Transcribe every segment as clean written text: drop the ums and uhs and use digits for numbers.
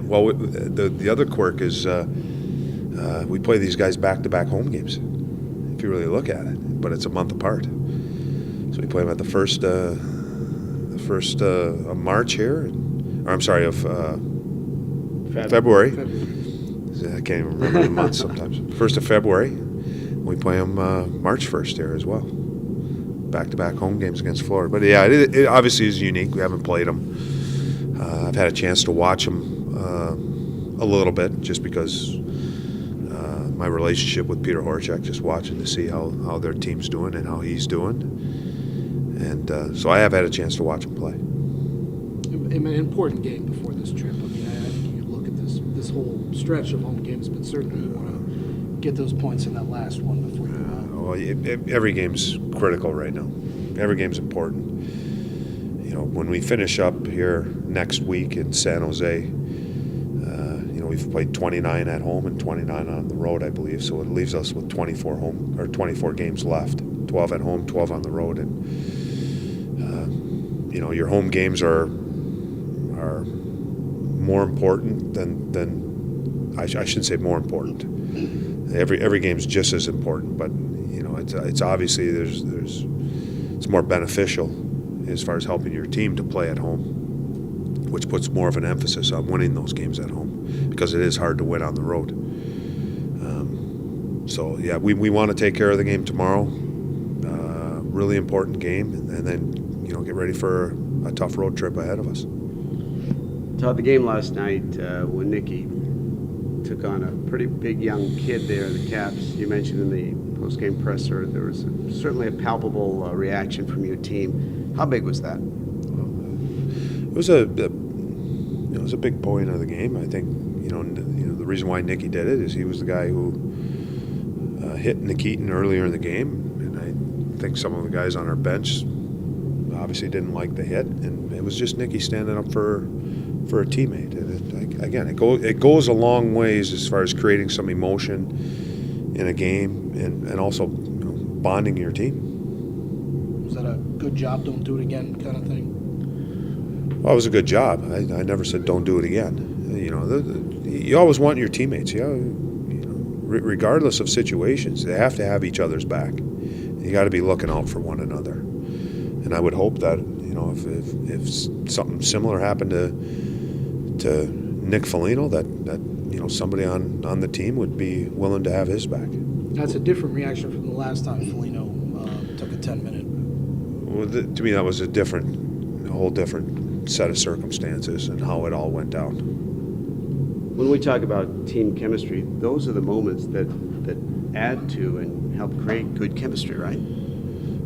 well, the other quirk is we play these guys back-to-back home games, if you really look at it, but it's a month apart. So we play them at the first of March here, or I'm sorry, of February. I can't even remember the months sometimes. 1st of February. We play them March 1st here as well. Back-to-back home games against Florida. But yeah, it obviously is unique. We haven't played them. I've had a chance to watch them a little bit just because my relationship with Peter Horachek, just watching to see how their team's doing and how he's doing. And so I have had a chance to watch him play. An important game before this trip. I mean, I think you look at this whole stretch of home games, but certainly you want to get those points in that last one before you go out. Well, every game's critical right now. Every game's important. You know, when we finish up here next week in San Jose, we've played 29 at home and 29 on the road, I believe. So it leaves us with 24 games left. 12 at home, 12 on the road, and your home games are more important than I shouldn't say more important. Every game's just as important, but it's obviously it's more beneficial as far as helping your team to play at home, which puts more of an emphasis on winning those games at home because it is hard to win on the road. So yeah, we want to take care of the game tomorrow. Really important game, and then get ready for a tough road trip ahead of us. Todd, the game last night when Nicky took on a pretty big young kid there, the Caps, you mentioned in the post-game presser, there was certainly a palpable reaction from your team. How big was that? It was a big point of the game. I think the reason why Nicky did it is he was the guy who hit Nikitin earlier in the game, and I think some of the guys on our bench obviously didn't like the hit, and it was just Nicky standing up for a teammate. And it goes a long ways as far as creating some emotion in a game and also bonding your team. Was that a good job, don't do it again kind of thing? Well, it was a good job. I never said don't do it again. You always want your teammates. Regardless of situations, they have to have each other's back. You got to be looking out for one another. And I would hope that if something similar happened to Nick Foligno, that somebody on the team would be willing to have his back. That's a different reaction from the last time Foligno took a 10-minute. Well, to me, that was a whole different set of circumstances and how it all went down. When we talk about team chemistry, those are the moments that add to and help create good chemistry, right?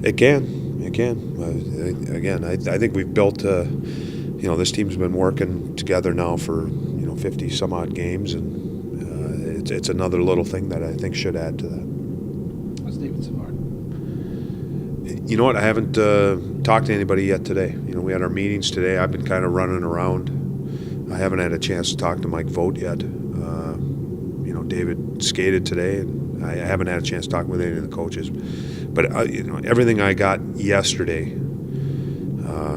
It can. Again, I think we've built. This team's been working together now for 50 some odd games, and it's another little thing that I think should add to that. What's David Savard? You know what? I haven't talked to anybody yet today. We had our meetings today. I've been kind of running around. I haven't had a chance to talk to Mike Vogt yet. David skated today, and I haven't had a chance to talk with any of the coaches. But everything I got yesterday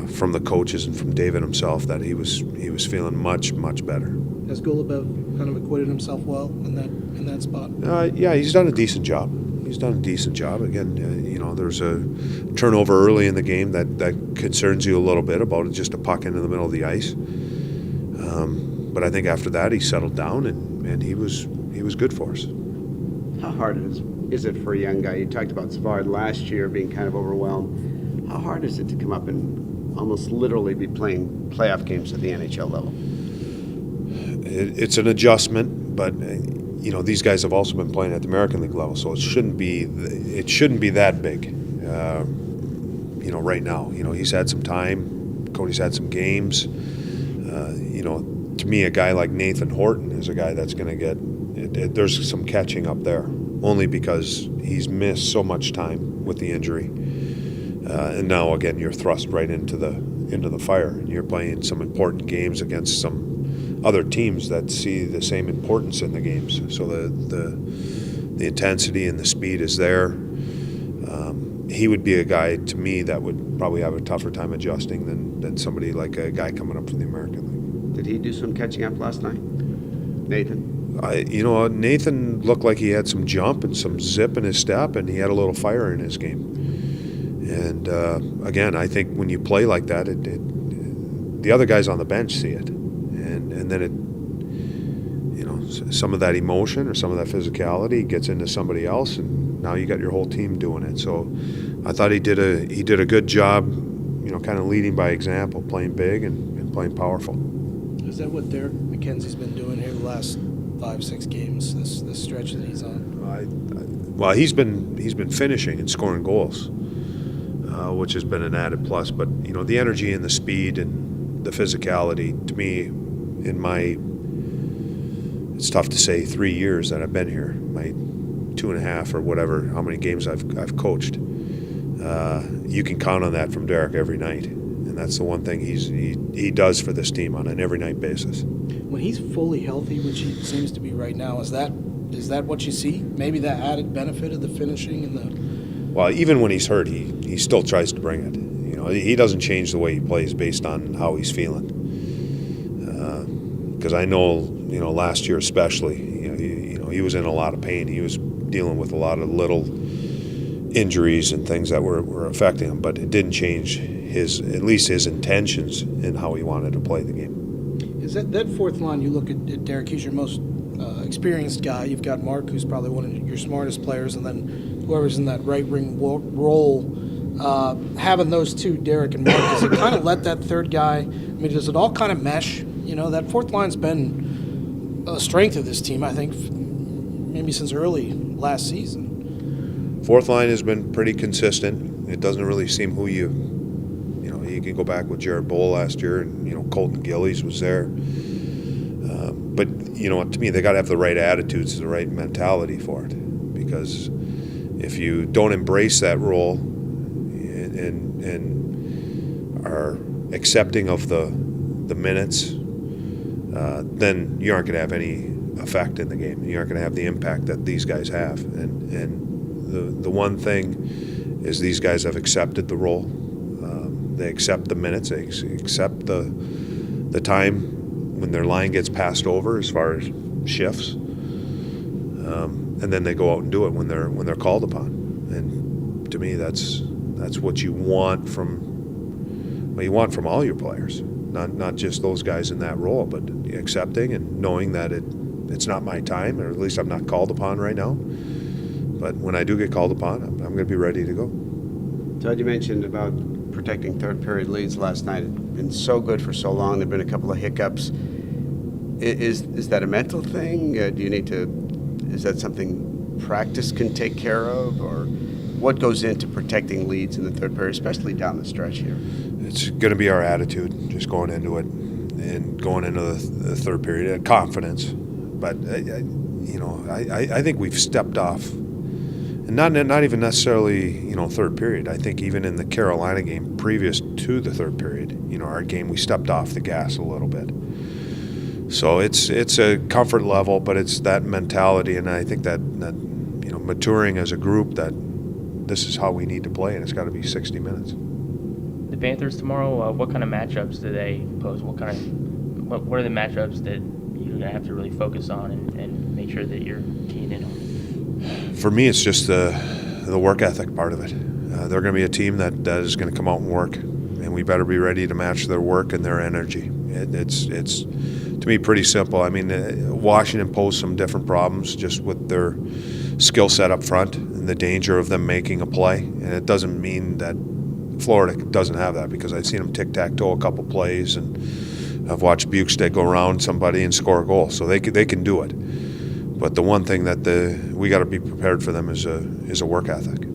from the coaches and from David himself, that he was feeling much better. Has Golubev kind of acquitted himself well in that spot? Yeah, he's done a decent job. Again, there's a turnover early in the game that concerns you a little bit about just a puck into the middle of the ice. But I think after that he settled down and he was good for us. How hard is it for a young guy? You talked about Savard last year being kind of overwhelmed. How hard is it to come up and almost literally be playing playoff games at the NHL level? It's an adjustment, but these guys have also been playing at the American League level, so it shouldn't be that big. Right now, he's had some time. Cody's had some games. To me, a guy like Nathan Horton is a guy that's going to get. There's some catching up there, only because he's missed so much time with the injury, and now again you're thrust right into the fire, and you're playing some important games against some other teams that see the same importance in the games. So the intensity and the speed is there. He would be a guy to me that would probably have a tougher time adjusting than somebody like a guy coming up from the American League. Did he do some catching up last night? Nathan? Nathan looked like he had some jump and some zip in his step, and he had a little fire in his game. And again, I think when you play like that, the other guys on the bench see it, and then some of that emotion or some of that physicality gets into somebody else, and now you got your whole team doing it. So I thought he did a good job, kind of leading by example, playing big and playing powerful. Is that what Derek McKenzie's been doing here the last 5-6 games? This stretch that he's on. Well, he's been finishing and scoring goals, which has been an added plus. But the energy and the speed and the physicality, to me, it's tough to say 3 years that I've been here, my 2.5 or whatever, how many games I've coached. You can count on that from Derek every night, and that's the one thing he does for this team on an every night basis. When he's fully healthy, which he seems to be right now, is that what you see? Maybe that added benefit of the finishing and the. Well, even when he's hurt, he still tries to bring it. He doesn't change the way he plays based on how he's feeling. Because I know, last year especially, he was in a lot of pain. He was dealing with a lot of little injuries and things that were affecting him, but it didn't change at least his intentions in how he wanted to play the game. Is that fourth line? You look at Derek. He's your most experienced guy. You've got Mark, who's probably one of your smartest players, and then whoever's in that right wing role. Having those two, Derek and Mark, does it kind of let that third guy? I mean, does it all kind of mesh? That fourth line's been a strength of this team, I think, maybe since early last season. Fourth line has been pretty consistent. It doesn't really seem who you can go back with Jared Bowl last year, and Colton Gillies was there. But to me, they got to have the right attitudes, the right mentality for it. Because if you don't embrace that role and are accepting of the minutes, then you aren't going to have any effect in the game. You aren't going to have the impact that these guys have. And the one thing is these guys have accepted the role. They accept the minutes. They accept the time when their line gets passed over as far as shifts, and then they go out and do it when they're called upon. And to me, that's what you want from all your players, not just those guys in that role, but accepting and knowing that it's not my time, or at least I'm not called upon right now. But when I do get called upon, I'm going to be ready to go. Todd, you mentioned about protecting third period leads last night. It's been so good for so long. There've been a couple of hiccups. Is that a mental thing? Is that something practice can take care of, or what goes into protecting leads in the third period, especially down the stretch here? It's going to be our attitude, just going into it and going into the third period, confidence. But I think we've stepped off. And not even necessarily, third period. I think even in the Carolina game previous to the third period, our game, we stepped off the gas a little bit. So it's a comfort level, but it's that mentality, and I think that maturing as a group, that this is how we need to play, and it's got to be 60 minutes. The Panthers tomorrow, what kind of matchups do they pose? What are the matchups that you're going to have to really focus on and make sure that you're keying in on? For me, it's just the work ethic part of it. They're going to be a team that is going to come out and work, and we better be ready to match their work and their energy. It's to me pretty simple. I mean, Washington posed some different problems just with their skill set up front and the danger of them making a play, and it doesn't mean that Florida doesn't have that, because I've seen them tic-tac-toe a couple plays, and I've watched Bukestad go around somebody and score a goal, so they can do it. But the one thing that we got to be prepared for them is a work ethic.